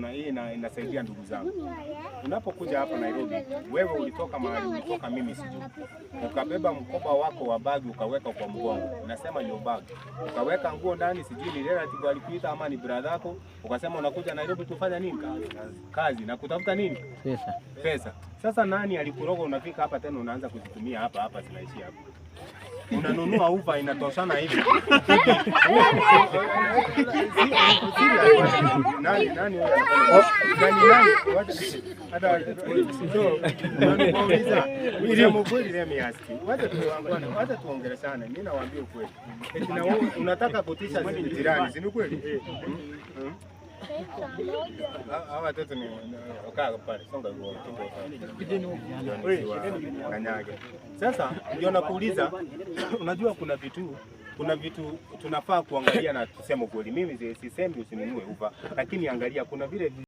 Na hii inasaidia ndugu zangu. Unapokuja hapa Nairobi, wewe ulitoka mahali ulitoka, mimi sijui. Ukabeba mkoba wako wa bagi ukaweka kwa mgongo. Unasema ni bagi. Ukaweka nguo ndani, sijui ni relative alikuita ama ni brother yako, ukasema unakuja Nairobi kufanya nini? Kazi. Na kutafuta nini? Pesa. Sasa nani alikuroga unafika hapa tena unaanza kuzitumia hapa zinaishia hapa. Unanunua ufa inatoshana hivi. Nani hata tuongeleshane. Mimi nawaambia ukweli. Unataka kutisha jirani, si ni kweli? Hawa watoto ni wakaa pale, songa huo kanyage. Sasa ndio nakuuliza, unajua kuna vitu tunafaa kuangalia na tuseme kweli. Mimi sisemi usinunue uva, lakini angalia kuna vile